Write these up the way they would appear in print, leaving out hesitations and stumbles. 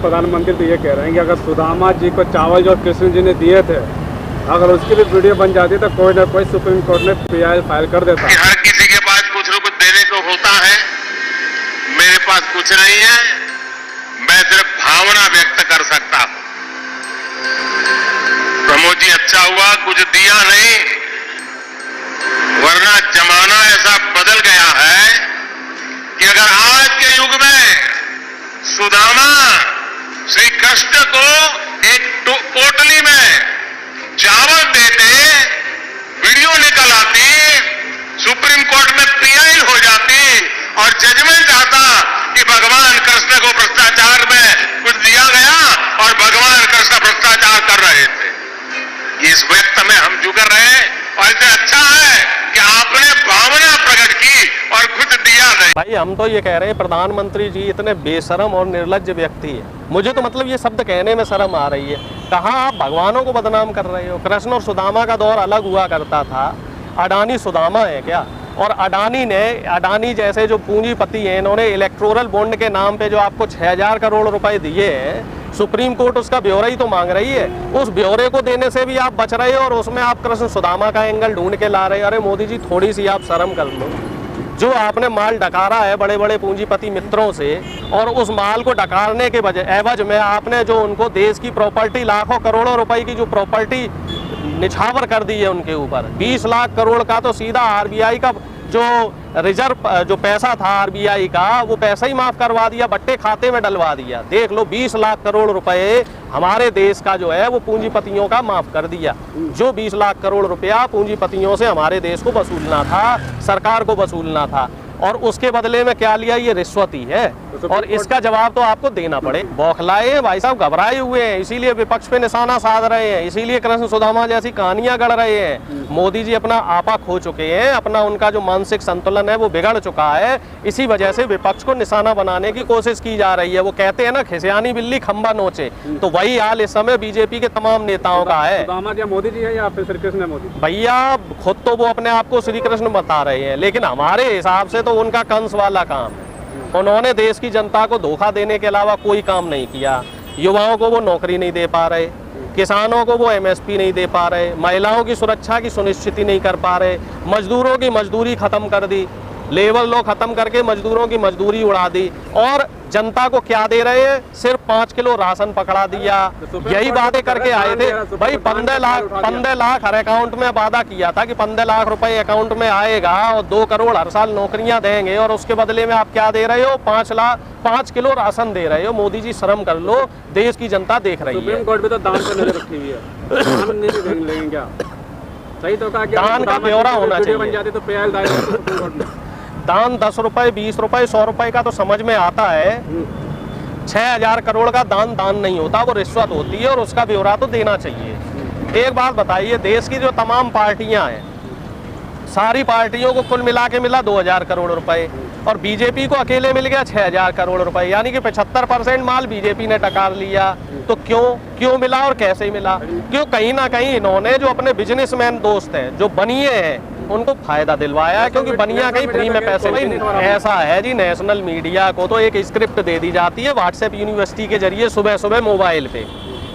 प्रधानमंत्री तो ये कह रहे हैं कि अगर सुदामा जी को चावल जो कृष्ण जी ने दिए थे, अगर उसकी भी वीडियो बन जाती तो कोई ना कोई सुप्रीम कोर्ट में PI फाइल कर देता। हर किसी के पास कुछ न कुछ देने को होता है, मेरे पास कुछ नहीं है, मैं सिर्फ भावना व्यक्त कर सकता हूं। प्रमोद जी अच्छा हुआ कुछ दिया नहीं, वरना जमाना ऐसा बदल गया है कि अगर आज के युग में सुदामा श्री कृष्ण को एक पोटली में चावल देते, वीडियो निकल आती, सुप्रीम कोर्ट में PI हो जाती और जजमेंट आता कि भगवान कृष्ण को भ्रष्टाचार में कुछ दिया गया और भगवान कृष्ण भ्रष्टाचार कर रहे थे, इस व्यक्त में हम जुड़ रहे हैं। और इससे अच्छा है कि आपने भावना प्रकट की और कुछ दिया नहीं। भाई हम तो ये कह रहे हैं प्रधानमंत्री जी इतने बेशरम और निर्लज्ज व्यक्ति है, मुझे तो मतलब ये शब्द कहने में शर्म आ रही है। कहाँ आप भगवानों को बदनाम कर रहे हो? कृष्ण और सुदामा का दौर अलग हुआ करता था, अडानी सुदामा है क्या? और अडानी जैसे जो पूंजीपति हैं, इन्होंने इलेक्टोरल बॉन्ड के नाम पे जो आपको 6000 करोड़ रुपए दिए हैं, सुप्रीम कोर्ट उसका ब्यौरा ही तो मांग रही है। उस ब्यौरे को देने से भी आप बच रहे हो और उसमें आप कृष्ण सुदामा का एंगल ढूंढ के ला रहे हो। अरे मोदी जी थोड़ी सी आप शर्म कर लो। जो आपने माल डकारा है बड़े बड़े पूंजीपति मित्रों से, और उस माल को डकारने के एवज में आपने जो उनको देश की प्रॉपर्टी, लाखों करोड़ों रुपए की जो प्रॉपर्टी निछावर कर दी है उनके ऊपर, 20 लाख करोड़ का तो सीधा RBI का जो रिजर्व जो पैसा था RBI का, वो पैसा ही माफ करवा दिया, बट्टे खाते में डलवा दिया। देख लो 20 लाख करोड़ रुपए हमारे देश का जो है वो पूंजीपतियों का माफ कर दिया। जो 20 लाख करोड़ रुपया पूंजीपतियों से हमारे देश को वसूलना था, सरकार को वसूलना था, और उसके बदले में क्या लिया? ये रिश्वत ही है, और इसका जवाब तो आपको देना पड़े। बौखलाए हैं भाई साहब, घबराए हुए हैं, इसीलिए विपक्ष पे निशाना साध रहे हैं, इसीलिए कृष्ण सुदामा जैसी कहानियां गढ़ रहे हैं। मोदी जी अपना आपा खो चुके हैं, अपना उनका जो मानसिक संतुलन है वो बिगड़ चुका है। इसी वजह से विपक्ष को निशाना बनाने की कोशिश की जा रही है। वो कहते हैं ना, खिसियानी बिल्ली खंबा नोचे, तो वही हाल इस समय बीजेपी के तमाम नेताओं का है। सुदामा क्या मोदी जी है या फिर श्री कृष्ण मोदी? भैया खुद तो वो अपने आप को श्री कृष्ण बता रहे हैं, लेकिन हमारे हिसाब से तो उनका कंस वाला काम है। उन्होंने देश की जनता को धोखा देने के अलावा कोई काम नहीं किया। युवाओं को वो नौकरी नहीं दे पा रहे, किसानों को वो MSP नहीं दे पा रहे, महिलाओं की सुरक्षा की सुनिश्चित नहीं कर पा रहे, मजदूरों की मजदूरी खत्म कर दी, लेबर लॉ खत्म करके मजदूरों की मजदूरी उड़ा दी, और जनता को क्या दे रहे हैं? सिर्फ 5 किलो राशन पकड़ा दिया। यही वादे करके आए थे भाई। 15 लाख हर अकाउंट में वादा किया था कि 15 लाख रुपए अकाउंट में आएगा और 2 करोड़ हर साल नौकरियां देंगे, और उसके बदले में आप क्या दे रहे हो? 5 किलो राशन दे रहे हो। मोदी जी शर्म कर लो, देश की जनता देख रही है। सुप्रीम कोर्ट में तो दान पर नजर रखी हुई है, क्या सही तो कहा? दान का ब्यौरा होना चाहिए। बन जाती तो PI दायर सुप्रीम कोर्ट में। दान 10 रुपए, 20 रुपए, 100 रुपए का तो समझ में आता है। 6000 करोड़ का दान नहीं होता, वो रिश्वत होती है, और उसका ब्यौरा तो देना चाहिए। एक बात बताइए, देश की जो तमाम पार्टियां हैं, सारी पार्टियों को कुल मिला के मिला 2000 करोड़ रुपए, और बीजेपी को अकेले मिल गया 6000 करोड़ रुपए, यानी कि 75% माल बीजेपी ने टकार लिया। तो क्यों मिला और कैसे मिला? क्यों? कहीं ना कहीं इन्होंने जो अपने बिजनेसमैन दोस्त हैं, जो बनिए हैं, उनको फायदा दिलवाया है, क्योंकि बनिया कहीं फ्री में पैसे। भाई ऐसा है जी, नेशनल मीडिया को तो एक स्क्रिप्ट दे दी जाती है व्हाट्सएप यूनिवर्सिटी के जरिए सुबह सुबह मोबाइल पे,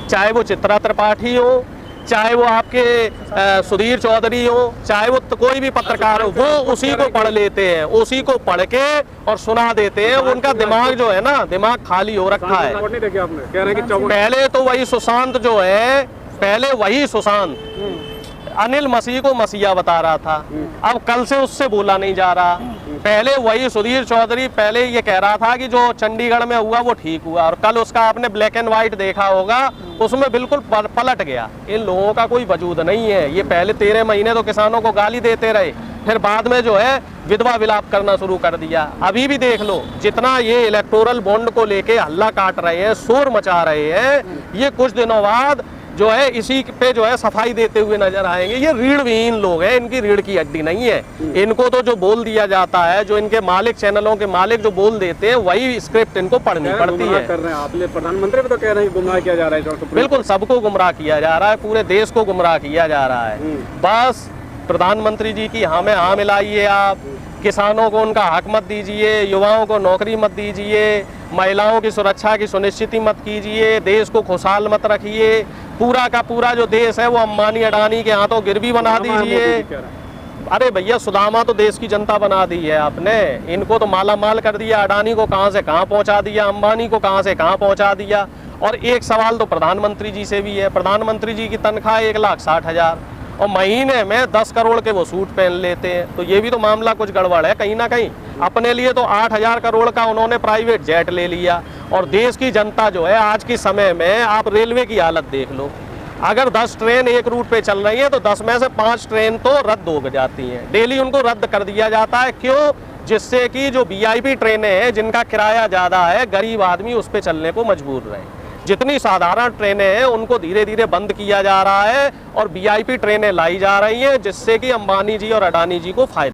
चाहे वो चित्रा त्रिपाठी हो, चाहे वो आपके सुधीर चौधरी हो, चाहे वो कोई भी पत्रकार हो, वो उसी को पढ़ लेते हैं, उसी को पढ़ के और सुना देते हैं। उनका दिमाग जो है ना, दिमाग खाली हो रखा है। पहले तो वही सुशांत जो है, पहले वही सुशांत अनिल मसीह को मसीहा बता रहा था, अब कल से उससे बोला नहीं जा रहा। पहले वही सुधीर चौधरी पहले ये कह रहा था कि जो चंडीगढ़ में हुआ वो ठीक हुआ, और कल उसका आपने ब्लैक एंड व्हाइट देखा होगा, उसमें बिल्कुल पलट गया। इन लोगों का कोई वजूद नहीं है। ये पहले 13 महीने तो किसानों को गाली देते रहे, फिर बाद में जो है विधवा विलाप करना शुरू कर दिया। अभी भी देख लो, जितना ये इलेक्टोरल बॉन्ड को लेके हल्ला काट रहे हैं, शोर मचा रहे हैं, ये कुछ दिनों बाद जो है इसी पे जो है सफाई देते हुए नजर आएंगे। ये रीढ़विहीन लोग हैं, इनकी रीढ़ की हड्डी नहीं है। इनको तो जो बोल दिया जाता है, जो इनके मालिक, चैनलों के मालिक जो बोल देते हैं, वही स्क्रिप्ट इनको पढ़नी पड़ती है। कर रहे हैं आप, प्रधानमंत्री भी तो कह रहे हैं गुमराह किया जा रहा है। बिल्कुल, सबको गुमराह किया जा रहा है, पूरे देश को गुमराह किया जा रहा है। बस प्रधानमंत्री जी की हाँ में हाँ मिलाइए आप, किसानों को उनका हक मत दीजिए, युवाओं को नौकरी मत दीजिए, महिलाओं की सुरक्षा की सुनिश्चित मत कीजिए, देश को खुशहाल मत रखिए, पूरा का पूरा जो देश है वो अंबानी अडानी के हाथों गिरवी बना दीजिए। अरे भैया, सुदामा तो देश की जनता बना दी है आपने, इनको तो माला माल कर दिया, अडानी को कहां से कहां पहुंचा दिया, अंबानी को कहां से कहां पहुंचा दिया। और एक सवाल तो प्रधानमंत्री जी से भी है, प्रधानमंत्री जी की तनख्वाह 1,60,000 और महीने में 10 करोड़ के वो सूट पहन लेते हैं, तो ये भी तो मामला कुछ गड़बड़ है कहीं ना कहीं। अपने लिए तो 8,000 करोड़ का उन्होंने प्राइवेट जेट ले लिया, और देश की जनता जो है आज के समय में, आप रेलवे की हालत देख लो, अगर 10 ट्रेन एक रूट पे चल रही है तो 10 में से 5 ट्रेन तो रद्द हो जाती हैं, डेली उनको रद्द कर दिया जाता है। क्यों? जिससे कि जो VIP ट्रेनें हैं जिनका किराया ज़्यादा है, गरीब आदमी उस पर चलने को मजबूर रहे। जितनी साधारण ट्रेनें हैं उनको धीरे धीरे बंद किया जा रहा है और VIP ट्रेनें लाई जा रही हैं, जिससे कि अंबानी जी और अडानी जी को फायदा